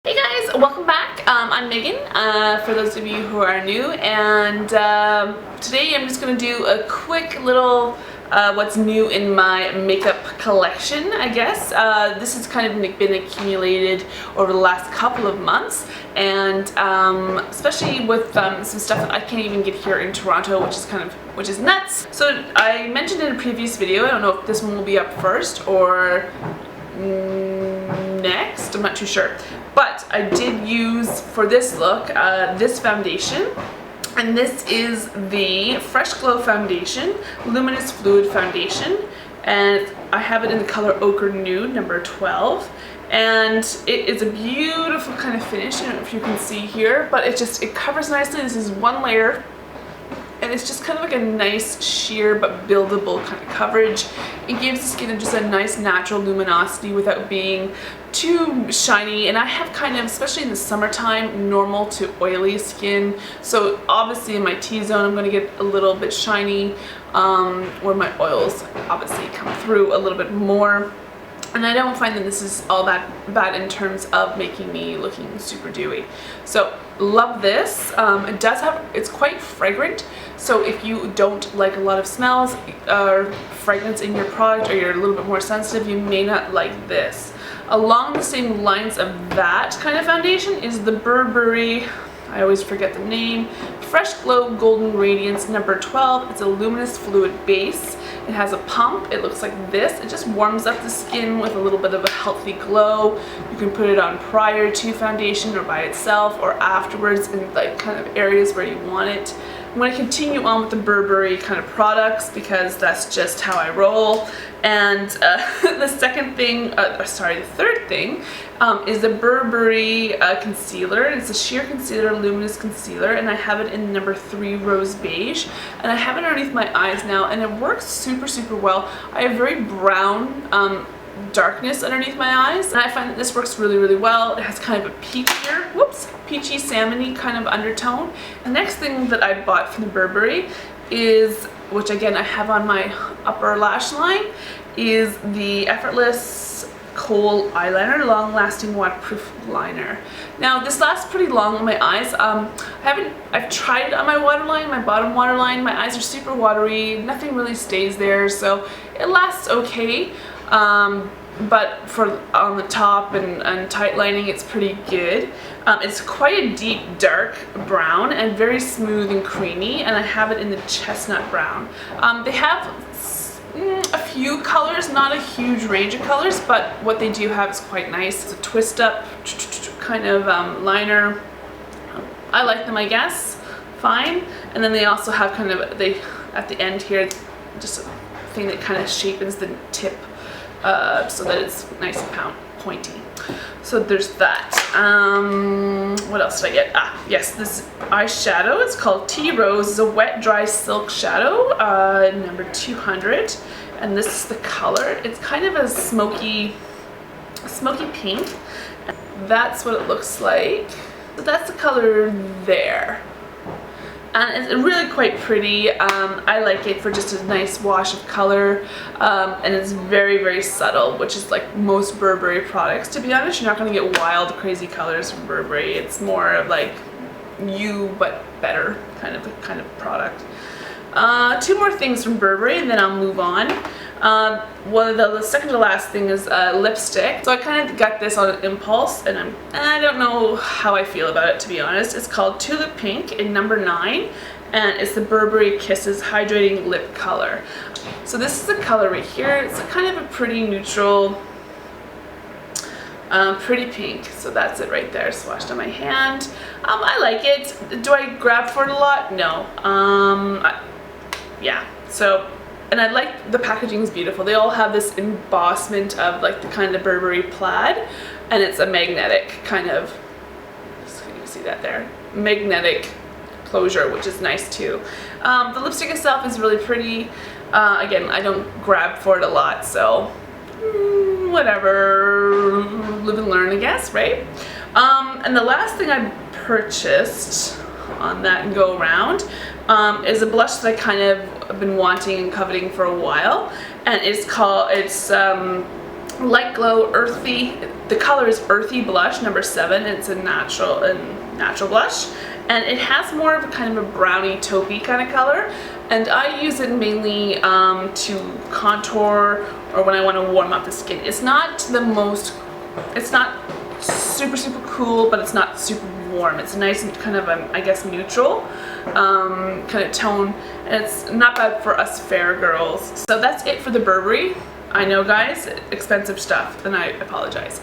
Hey guys, welcome back. I'm Megan, for those of you who are new, and today I'm just going to do a quick little what's new in my makeup collection, I guess. This has kind of been accumulated over the last couple of months, and especially with some stuff that I can't even get here in Toronto, which is nuts. So I mentioned in a previous video, I don't know if this one will be up first or next, I'm not too sure, but I did use for this look this foundation, and this is the Fresh Glow foundation, luminous fluid foundation, and I have it in the color Ochre Nude number 12, and it is a beautiful kind of finish. I don't know if you can see here, but it covers nicely. This is one layer, and it's just kind of like a nice sheer but buildable kind of coverage. It gives the skin just a nice natural luminosity without being too shiny, and I have kind of, especially in the summertime, normal to oily skin, so obviously in my T-zone I'm going to get a little bit shiny, where my oils obviously come through a little bit more. And I don't find that this is all that bad in terms of making me looking super dewy. So love this. It's quite fragrant. So if you don't like a lot of smells or fragrance in your product, or you're a little bit more sensitive, you may not like this. Along the same lines of that kind of foundation is the Burberry, I always forget the name, Fresh Glow Golden Radiance number 12. It's a luminous fluid base. It has a pump. It looks like this. It just warms up the skin with a little bit of a healthy glow. You can put it on prior to foundation or by itself or afterwards in like kind of areas where you want it. I'm going to continue on with the Burberry kind of products because that's just how I roll. And the third thing is the Burberry concealer. It's a sheer concealer, luminous concealer, and I have it in number 3 Rose Beige, and I have it underneath my eyes now, and it works super well. I have very brown darkness underneath my eyes, and I find that this works really well. It has kind of a peachy salmony kind of undertone. The next thing that I bought from the Burberry is, which again I have on my upper lash line, is the Effortless Kohl eyeliner, long lasting waterproof liner. Now this lasts pretty long on my eyes. I've tried it on my waterline, my bottom waterline. My eyes are super watery, nothing really stays there, so it lasts okay. But for on the top and tight lining, it's pretty good. It's quite a deep dark brown and very smooth and creamy, and I have it in the chestnut brown. They have a few colors, not a huge range of colors, but what they do have is quite nice. It's a twist up kind of liner. I like them, I guess. Fine. And then they also have kind of, at the end here, just a thing that kind of shapens the tip so that it's nice and pointy. So there's that. What else did I get? Yes, this eyeshadow. It's called Tea Rose. It's a wet dry silk shadow, number 200, and this is the color. It's kind of a smoky pink. That's what it looks like. So that's the color there. And it's really quite pretty. I like it for just a nice wash of color, and it's very subtle, which is like most Burberry products. To be honest, you're not going to get wild crazy colors from Burberry. It's more of like you but better kind of product. 2 more things from Burberry and then I'll move on. The second to last thing is lipstick. So I kind of got this on impulse, and I don't know how I feel about it, to be honest. It's called Tulip Pink in number 9, and it's the Burberry Kisses Hydrating Lip Color. So this is the color right here. It's kind of a pretty neutral, pretty pink. So that's it right there, swatched on my hand. I like it. Do I grab for it a lot? No. Yeah. So. And I like the packaging is beautiful. They all have this embossment of like the kind of Burberry plaid, and it's a magnetic kind of, you see that there, magnetic closure, which is nice too. The lipstick itself is really pretty. Again, I don't grab for it a lot, so whatever, live and learn, I guess, right? And the last thing I purchased on that go around is a blush that I kind of been wanting and coveting for a while, and it's Light Glow Earthy. The color is Earthy Blush number 7. It's a natural blush, and it has more of a kind of a brownie taupey kind of color. And I use it mainly to contour or when I want to warm up the skin. It's not super cool, but it's not super warm. It's a nice kind of I guess neutral kind of tone, and it's not bad for us fair girls. So that's it for the Burberry. I know, guys, expensive stuff, and I apologize.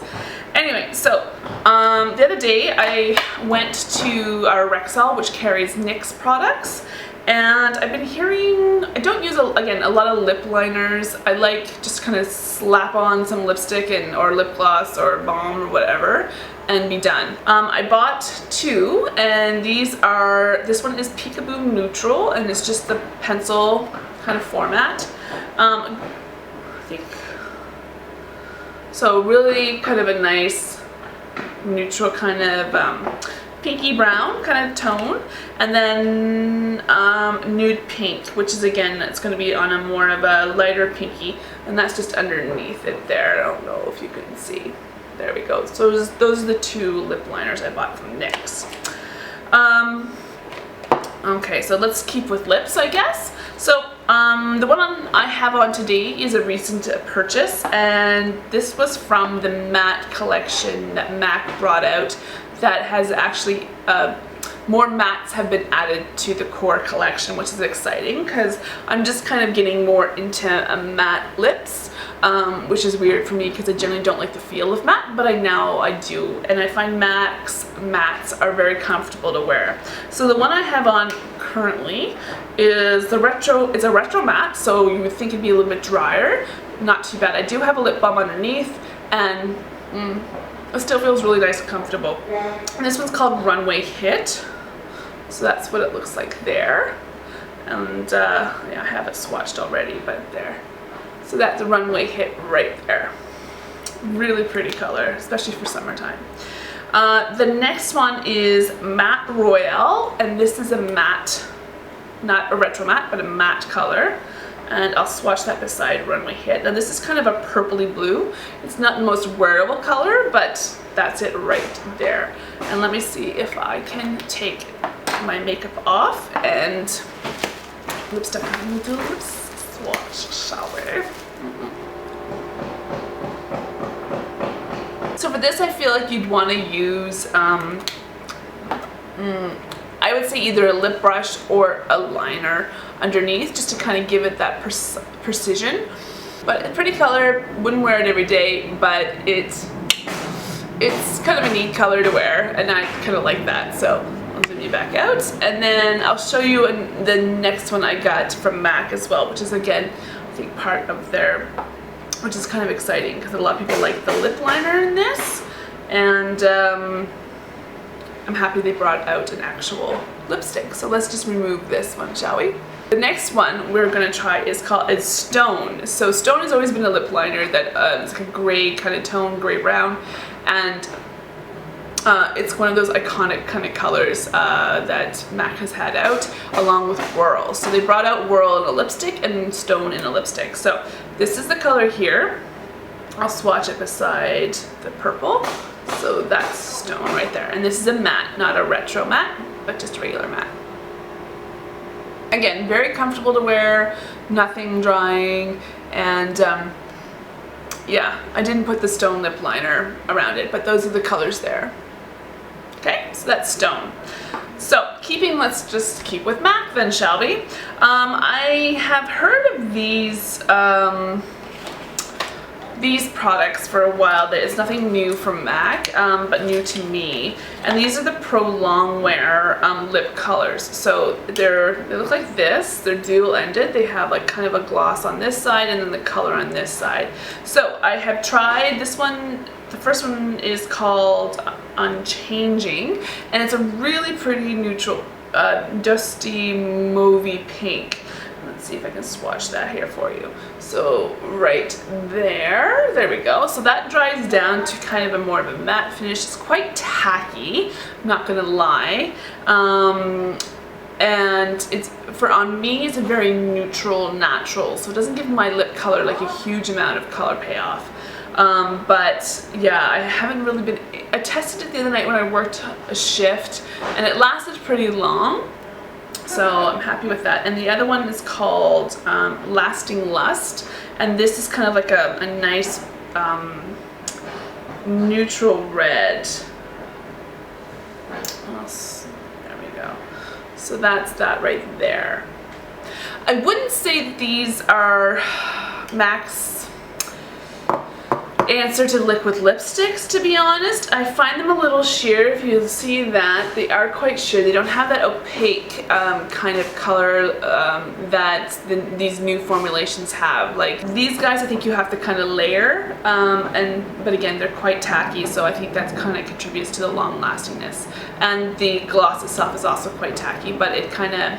Anyway, so the other day I went to our Rexall, which carries NYX products, and I've been hearing, I don't use, again, a lot of lip liners. I like just kind of slap on some lipstick or lip gloss or balm or whatever and be done. I bought 2, and this one is Peekaboo Neutral, and it's just the pencil kind of format. I think so, really kind of a nice neutral kind of pinky brown kind of tone, and then nude pink, which is, again, it's going to be on a more of a lighter pinky, and that's just underneath it there. I don't know if you can see. There we go. So those are the 2 lip liners I bought from NYX. Okay, so let's keep with lips, I guess. So the one I have on today is a recent purchase, and this was from the matte collection that MAC brought out that has actually more mattes have been added to the core collection, which is exciting because I'm just kind of getting more into matte lips, which is weird for me because I generally don't like the feel of matte, but now I do, and I find mattes are very comfortable to wear. So the one I have on currently is it's a retro matte, so you would think it'd be a little bit drier. Not too bad. I do have a lip balm underneath, and it still feels really nice and comfortable. And this one's called Runway Hit, so that's what it looks like there. And yeah, I have it swatched already, but there. So that's the Runway Hit right there. Really pretty color, especially for summertime. The next one is Matte Royale, and this is a matte, not a retro matte, but a matte color. And I'll swatch that beside Runway Hit. Now this is kind of a purpley blue. It's not the most wearable color, but that's it right there. And let me see if I can take my makeup off and lipstick. We'll do a lip swatch, shall we? So for this, I feel like you'd want to use, I would say either a lip brush or a liner underneath, just to kind of give it that precision. But a pretty color, wouldn't wear it every day, but it's kind of a neat color to wear, and I kind of like that. So I'll zoom you back out, and then I'll show you the next one I got from MAC as well, which is, again, I think part of their, which is kind of exciting because a lot of people like the lip liner in this, and I'm happy they brought out an actual lipstick. So let's just remove this one, shall we? The next one we're going to try is Stone. So Stone has always been a lip liner that is like a gray kind of tone, gray brown, and it's one of those iconic kind of colors that MAC has had out, along with Whirl. So they brought out Whirl in a lipstick and Stone in a lipstick. So this is the color here. I'll swatch it beside the purple. So that's Stone right there. And this is a matte, not a retro matte, but just a regular matte. Again, very comfortable to wear, nothing drying, and yeah, I didn't put the Stone lip liner around it, but those are the colors there. Okay, so that's Stone. So let's just keep with MAC then, shall we? I have heard of these products for a while. It's nothing new from MAC, but new to me. And these are the Pro Longwear lip colors. So they look like this. They're dual-ended. They have like kind of a gloss on this side and then the color on this side. So I have tried this one. The first one is called Unchanging, and it's a really pretty neutral, dusty mauvey pink. Let's see if I can swatch that here for you. So right there we go. So that dries down to kind of more of a matte finish. It's quite tacky, I'm not gonna lie. And on me, it's a very neutral, natural, so it doesn't give my lip color like a huge amount of color payoff. But yeah, I haven't really been, I tested it the other night when I worked a shift and it lasted pretty long. So I'm happy with that. And the other one is called Lasting Lust. And this is kind of like a nice neutral red. There we go. So that's that right there. I wouldn't say that these are MAC's answer to liquid lipsticks, to be honest. I find them a little sheer. If you see that, they are quite sheer. They don't have that opaque kind of color that these new formulations have. Like these guys, I think you have to kind of layer, but again, they're quite tacky, so I think that kind of contributes to the long lastingness. And the gloss itself is also quite tacky, but it kind of,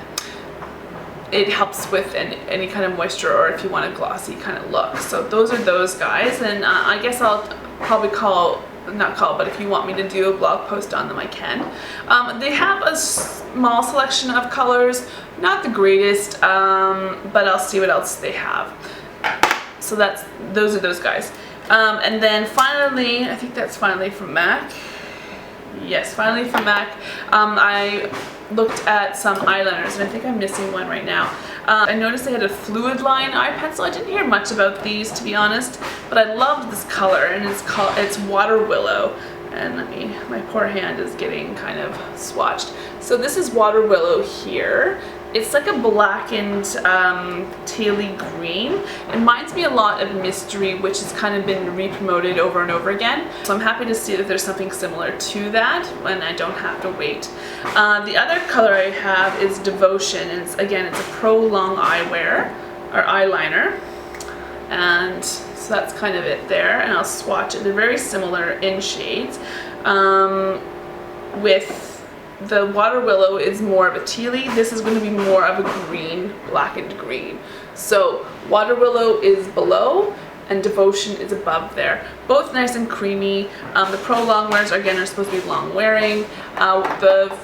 it helps with any kind of moisture, or if you want a glossy kind of look. So those are those guys, and I guess I'll probably but if you want me to do a blog post on them, I can. They have a small selection of colors, not the greatest, but I'll see what else they have. So those are those guys. And then finally, I think that's finally from MAC. Yes, finally from MAC. I looked at some eyeliners, and I think I'm missing one right now. I noticed they had a fluid line eye pencil. I didn't hear much about these, to be honest, but I loved this color, and it's Water Willow. And my poor hand is getting kind of swatched. So this is Water Willow here. It's like a blackened tealy green. It reminds me a lot of Mystery, which has kind of been re-promoted over and over again. So I'm happy to see that there's something similar to that when I don't have to wait. The other color I have is Devotion. And it's a pro long eyewear or eyeliner. And so that's kind of it there. And I'll swatch it. They're very similar in shades. With the Water Willow is more of a tealy. This is going to be more of a green, blackened green. So Water Willow is below and Devotion is above there. Both nice and creamy. The Pro Longwears, again, are supposed to be long wearing. The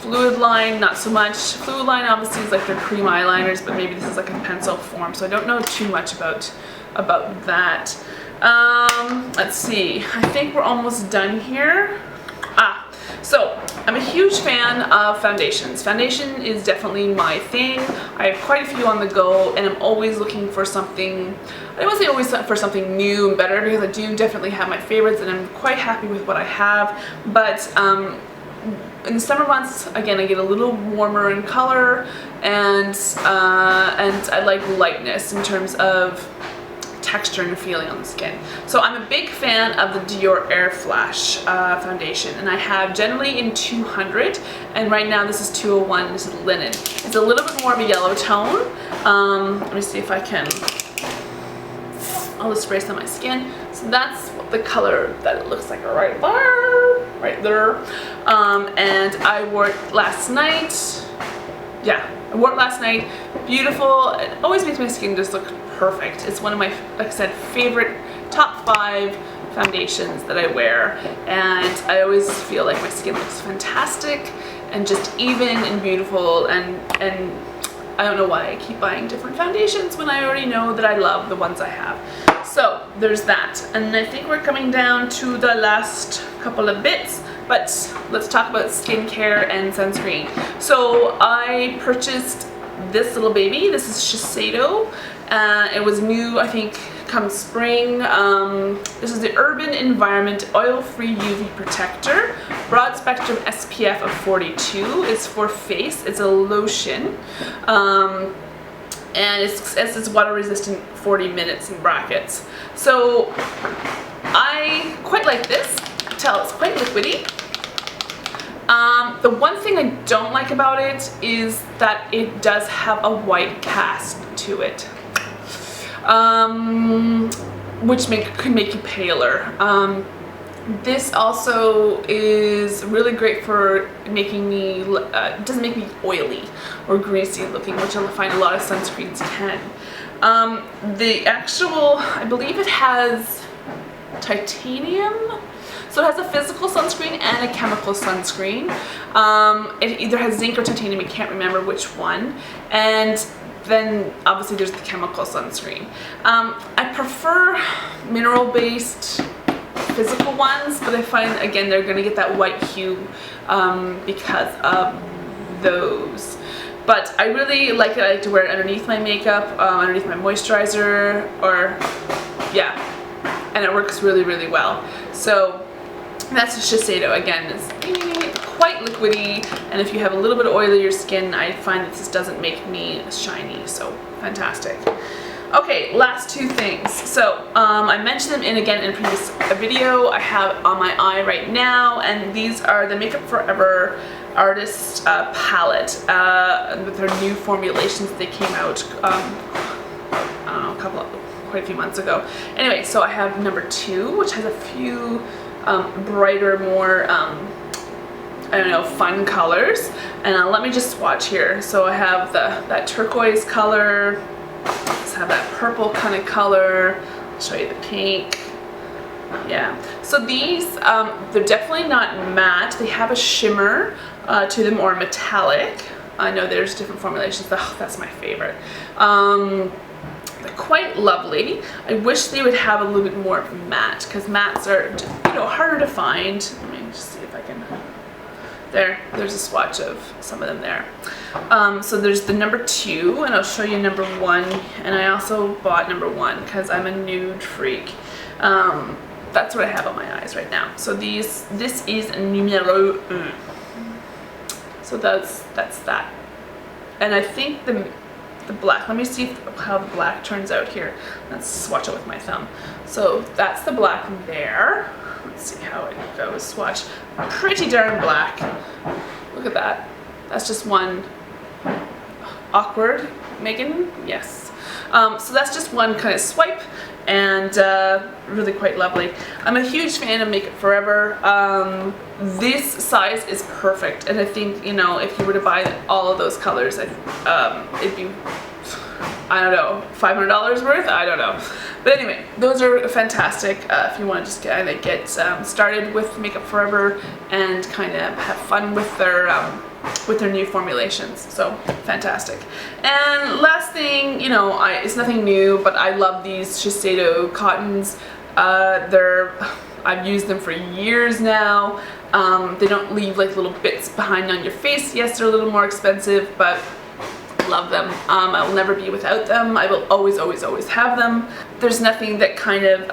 Fluid line, not so much. Fluid line obviously is like their cream eyeliners, but maybe this is like a pencil form, so I don't know too much about that. Let's see. I think we're almost done here. So I'm a huge fan of foundations. Foundation is definitely my thing. I have quite a few on the go, and I'm always looking for something, I won't say always for something new and better, because I do definitely have my favorites and I'm quite happy with what I have. But in the summer months, again, I get a little warmer in color, and I like lightness in terms of texture and feeling on the skin. So I'm a big fan of the Dior Air Flash foundation, and I have generally in 200, and right now this is 201. This is linen. It's a little bit more of a yellow tone. Let me see if I can, I'll just spray some on my skin. So that's the color that it looks like right there. And I wore it last night. Yeah, I wore it last night. Beautiful. It always makes my skin just look perfect. It's one of my, like I said, favorite top 5 foundations that I wear, and I always feel like my skin looks fantastic and just even and beautiful, and I don't know why I keep buying different foundations when I already know that I love the ones I have. So there's that, and I think we're coming down to the last couple of bits, but let's talk about skincare and sunscreen. So I purchased this little baby. This is Ciate. It was new, I think, come spring. This is the Urban Environment Oil-Free UV Protector. Broad spectrum SPF of 42. It's for face. It's a lotion. And it says it's water resistant 40 minutes in brackets. So I quite like this. It's quite liquidy. The one thing I don't like about it is that it does have a white cast to it. Which could make you paler. This also is really great for making me, it doesn't make me oily or greasy looking, which I find a lot of sunscreens can. The actual, I believe it has titanium. So it has a physical sunscreen and a chemical sunscreen. It either has zinc or titanium, I can't remember which one. And then obviously there's the chemical sunscreen. I prefer mineral-based physical ones, but I find, again, they're going to get that white hue because of those. But I really like it. I like to wear it underneath my makeup, underneath my moisturizer, or yeah, and it works really, really well. So that's the Shiseido. Again, it's quite liquidy, and if you have a little bit of oilier skin, I find that this doesn't make me shiny, so fantastic. Okay, last two things. So I mentioned them in a previous video. I have on my eye right now, and these are the Makeup Forever Artist palette with their new formulations. They came out I don't know, quite a few months ago. Anyway, so I have number 2, which has a few brighter, more I don't know, fun colors. And let me just swatch here. So I have that turquoise color. Let's have that purple kind of color. I'll show you the pink. Yeah, so these, they're definitely not matte. They have a shimmer to them, or metallic. I know there's different formulations. Oh, that's my favorite. They're quite lovely. I wish they would have a little bit more matte, because mattes are, you know, harder to find. Let me just see if I can. There's a swatch of some of them there. So there's the number 2, and I'll show you number 1. And I also bought number 1 because I'm a nude freak. That's what I have on my eyes right now. So this is numero 1. So that's that. And I think the black, let me see how the black turns out here. Let's swatch it with my thumb. So that's the black there. Let's see how it goes. Swatch. Pretty darn black. Look at that. That's just one. Awkward, Megan? Yes. So that's just one kind of swipe, and really quite lovely. I'm a huge fan of Makeup Forever. This size is perfect, and I think, you know, if you were to buy all of those colors, it'd be, I don't know, $500 worth? I don't know. But anyway, those are fantastic if you want to just kind of get started with Makeup Forever and kind of have fun with their new formulations. So fantastic. And last thing, you know, it's nothing new, but I love these Shiseido cottons. I've used them for years now. They don't leave like little bits behind on your face. Yes, they're a little more expensive, but love them. I will never be without them. I will always, always, always have them. There's nothing that kind of,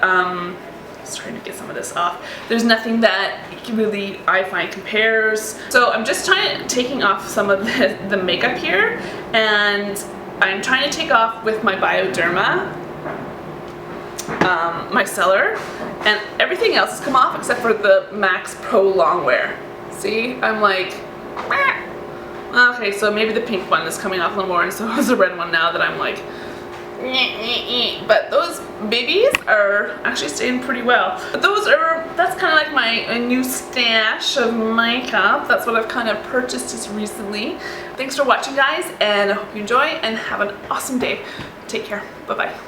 just trying to get some of this off. There's nothing that really I find compares. So I'm just taking off some of the makeup here, and I'm trying to take off with my Bioderma micellar, and everything else has come off except for the Max Pro Longwear. See, I'm like, meh. Okay, so maybe the pink one is coming off a little more, and so is the red one now that I'm like, but those babies are actually staying pretty well. But that's kind of like my new stash of makeup. That's what I've kind of purchased just recently. Thanks for watching, guys, and I hope you enjoy and have an awesome day. Take care. Bye-bye.